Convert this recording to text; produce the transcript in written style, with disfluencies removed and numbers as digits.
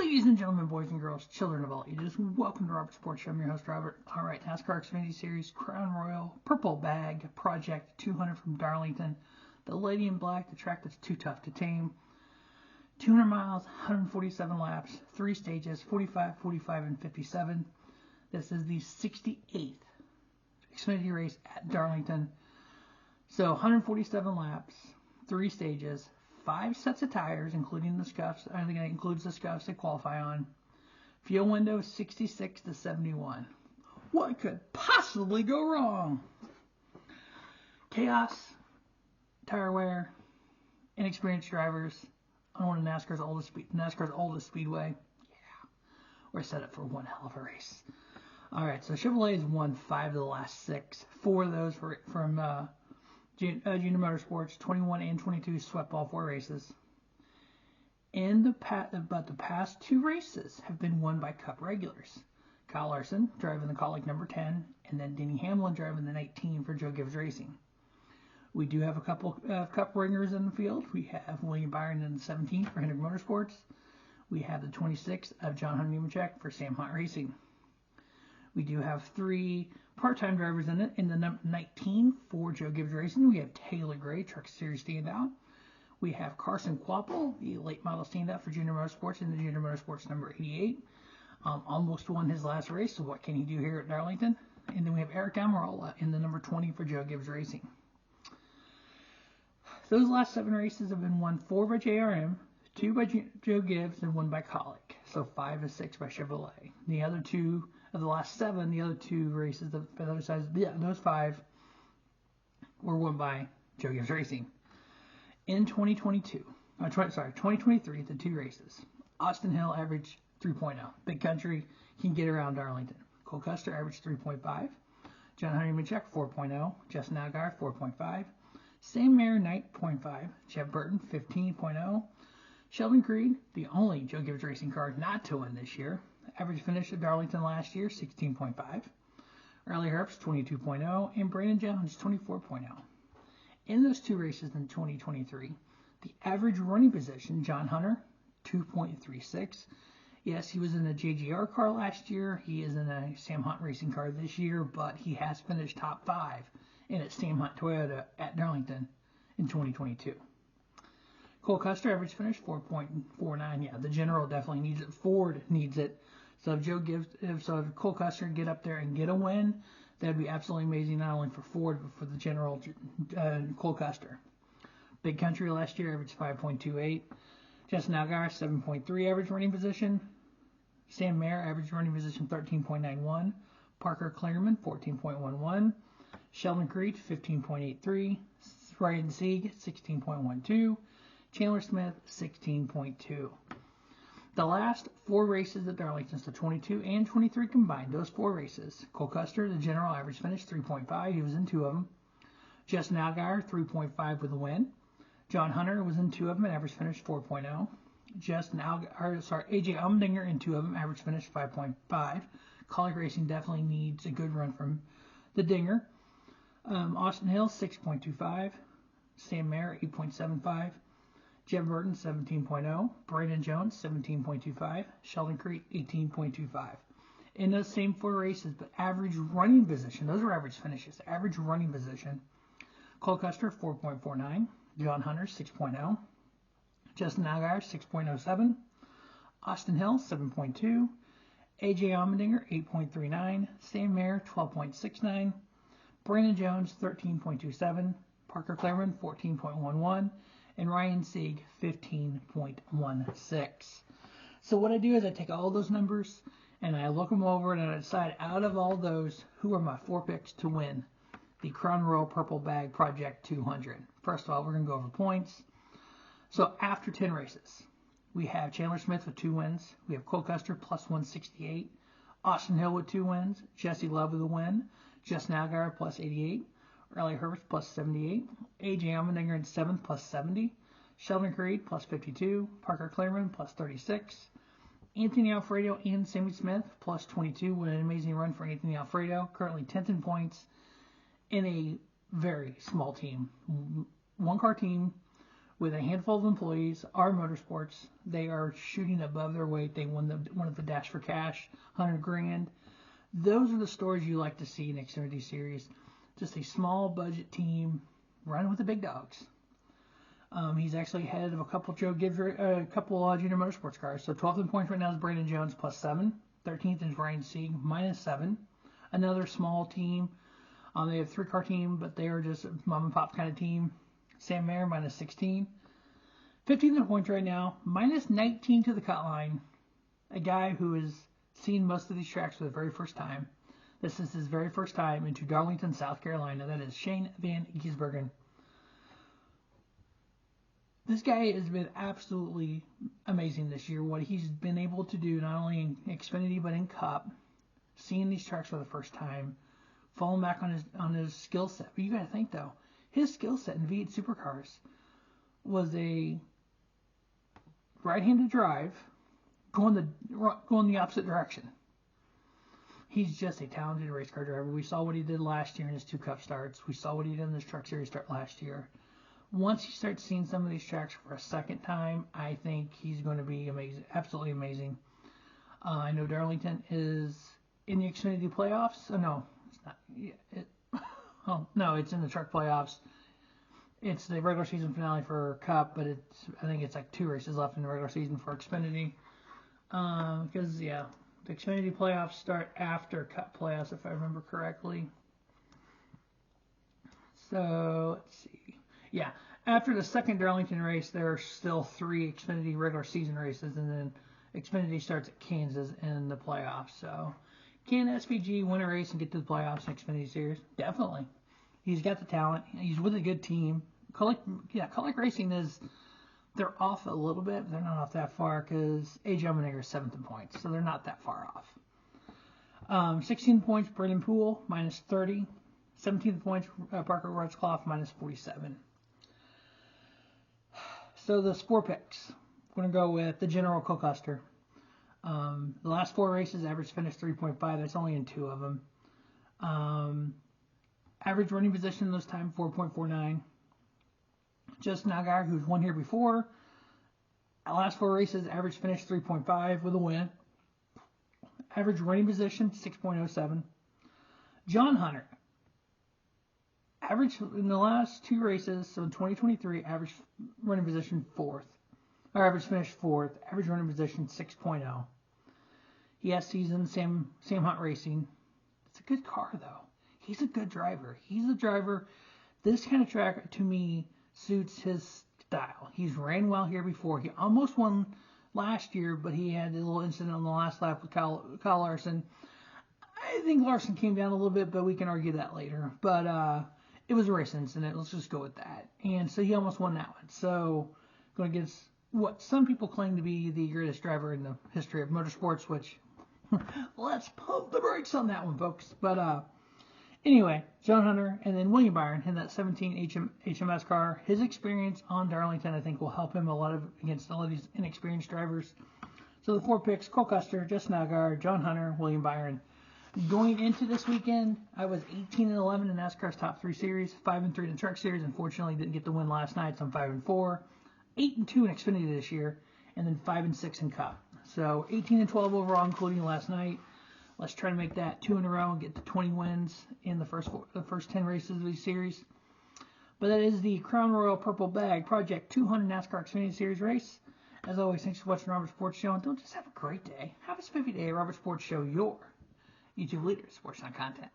Ladies and gentlemen, boys and girls, children of all ages, welcome to Robert Sports Show. I'm your host, Robert. All right, NASCAR Xfinity Series, Crown Royal, Purple Bag, Project 200 from Darlington. The Lady in Black, the track that's too tough to tame. 200 miles, 147 laps, 3 stages, 45, 45, and 57. This is the 68th Xfinity race at Darlington. So 147 laps, 3 stages, 5 sets of tires, including the scuffs. I think that includes the scuffs they qualify on. Fuel window 66 to 71. What could possibly go wrong? Chaos, tire wear, inexperienced drivers on one of NASCAR's oldest speedway. Yeah, we're set up for one hell of a race. All right, so Chevrolet has won 5 of the last 6. 4 of those from Junior Motorsports. 21 and 22 swept all 4 races. And the past 2 races have been won by Cup regulars. Kyle Larson driving the Colic number 10, and then Denny Hamlin driving the 19 for Joe Gibbs Racing. We do have a couple Cup ringers in the field. We have William Byron in the 17 for Hendrick Motorsports. We have the 26 of John Hunter Nemechek for Sam Hunt Racing. We do have 3 part-time drivers in it. In the number 19 for Joe Gibbs Racing, we have Taylor Gray, Truck Series standout. We have Carson Quapple, the late model standout for Junior Motorsports in the Junior Motorsports number 88. Almost won his last race, so what can he do here at Darlington? And then we have Eric Almirola in the number 20 for Joe Gibbs Racing. Those last 7 races have been won 4 by JRM, 2 by Joe Gibbs, and 1 by Colic. So 5 to 6 by Chevrolet. The other 2 of the last 7, the other 2 races, those 5 were won by Joe Gibbs Racing. In 2023, the 2 races. Austin Hill averaged 3.0. Big Country can get around Darlington. Cole Custer averaged 3.5. John Hunter Nemechek 4.0. Justin Allgaier 4.5. Sam Mayer 9.5. Jeff Burton 15.0. Sheldon Creed, the only Joe Gibbs Racing car not to win this year. Average finish at Darlington last year, 16.5. Riley Herbst, 22.0. And Brandon Jones, 24.0. In those 2 races in 2023, the average running position, John Hunter, 2.36. Yes, he was in a JGR car last year. He is in a Sam Hunt Racing car this year, but he has finished top 5 in a Sam Hunt Toyota at Darlington in 2022. Cole Custer average finish 4.49. Yeah, the General definitely needs it. Ford needs it. So if Cole Custer can get up there and get a win, that'd be absolutely amazing, not only for Ford but for the General Cole Custer. Big Country last year averaged 5.28. Justin Allgaier 7.3 average running position. Sam Mayer average running position 13.91. Parker Kligerman 14.11. Sheldon Creed 15.83. Ryan Sieg 16.12. Chandler Smith 16.2. The last 4 races at Darlington, so 22 and 23 combined, those 4 races. Cole Custer, the General average finish 3.5. He was in 2 of them. Justin Allgaier 3.5 with a win. John Hunter was in 2 of them and average finish 4.0. AJ Allmendinger in 2 of them, average finish 5.5. Colic Racing definitely needs a good run from the Dinger. Austin Hill 6.25. Sam Mayer 8.75. Jeff Burton 17.0. Brandon Jones 17.25. Sheldon Creed 18.25. In those same 4 races, but average running position, those are average finishes. Average running position. Cole Custer 4.49. John Hunter 6.0. Justin Allgaier 6.07. Austin Hill 7.2. AJ Allmendinger 8.39. Sam Mayer 12.69. Brandon Jones 13.27. Parker Kligerman 14.11. And Ryan Sieg 15.16. So what I do is I take all those numbers and I look them over and I decide out of all those who are my 4 picks to win the Crown Royal Purple Bag Project 200. First of all, we're going to go over points. So after 10 races, we have Chandler Smith with 2 wins. We have Cole Custer plus 168. Austin Hill with 2 wins. Jesse Love with a win. Justin Allgaier plus 88. Riley Herbst plus 78. AJ Allmendinger in 7th plus 70. Sheldon Creed plus 52. Parker Kligerman plus 36. Anthony Alfredo and Sammy Smith plus 22. What an amazing run for Anthony Alfredo. Currently 10th in points in a very small team. 1-car team with a handful of employees, ARCA Motorsports. They are shooting above their weight. They won the Dash for Cash, 100 grand. Those are the stories you like to see in Xfinity Series. Just a small budget team running with the big dogs. He's actually ahead of a couple junior motorsports cars. So 12th in points right now is Brandon Jones +7. 13th is Ryan Sieg -7. Another small team. They have a 3-car team, but they are just a mom and pop kind of team. Sam Mayer -16. 15th in points right now, -19 to the cut line. A guy who has seen most of these tracks for the very first time. This is his very first time into Darlington, South Carolina. That is Shane Van Gisbergen. This guy has been absolutely amazing this year. What he's been able to do, not only in Xfinity but in Cup, seeing these tracks for the first time, falling back on his skill set. But you got to think though, his skill set in V8 supercars was a right-handed drive going the opposite direction. He's just a talented race car driver. We saw what he did last year in his 2 Cup starts. We saw what he did in this Truck Series start last year. Once you start seeing some of these tracks for a second time, I think he's going to be amazing, absolutely amazing. I know Darlington is in the Xfinity playoffs. Oh, no, it's not. No, it's in the truck playoffs. It's the regular season finale for Cup, but I think it's like 2 races left in the regular season for Xfinity. Because, the Xfinity playoffs start after Cup playoffs, if I remember correctly. So, let's see. Yeah, after the second Darlington race, there are still 3 Xfinity regular season races, and then Xfinity starts at Kansas in the playoffs. So, can SVG win a race and get to the playoffs in Xfinity Series? Definitely. He's got the talent. He's with a good team. Colic Racing they're off a little bit, but they're not off that far because AJ Allmendinger is 7th in points, so they're not that far off. 16 points, Brendan Poole, -30. 17th points, Parker Rutzcloff, -47. So the sport picks. I'm going to go with the General Cocuster. The last 4 races, average finish 3.5. That's only in 2 of them. Average running position this time, 4.49. Justin Allgaier, who's won here before. Last 4 races, average finish 3.5 with a win. Average running position, 6.07. John Hunter. Average in the last 2 races, so in 2023, average running position 4th. Or average finish 4th. Average running position 6.0. He has seasoned Sam Hunt Racing. It's a good car, though. He's a good driver. He's a driver. This kind of track, to me, suits his style. He's ran well here before. He almost won last year, but he had a little incident on the last lap with Kyle Larson. I think Larson came down a little bit, but we can argue that later. But it was a race incident. Let's just go with that. And so he almost won that one. So going against what some people claim to be the greatest driver in the history of motorsports, which let's pump the brakes on that one, folks. But anyway, John Hunter and then William Byron in that 17 HMS car. His experience on Darlington, I think, will help him a lot against all of these inexperienced drivers. So the 4 picks: Cole Custer, Justin Allgaier, John Hunter, William Byron. Going into this weekend, I was 18-11 in NASCAR's top 3 series, 5-3 in the Truck Series. Unfortunately, didn't get the win last night, so I'm 5-4. 8-2 in Xfinity this year, and then 5-6 in Cup. So 18-12 overall, including last night. Let's try to make that 2 in a row and get to 20 wins in the first 10 races of these series. But that is the Crown Royal Purple Bag Project 200 NASCAR Xfinity Series race. As always, thanks for watching Robert Sports Show, and don't just have a great day. Have a spiffy day. Robert Sports Show, your YouTube leader, sports content.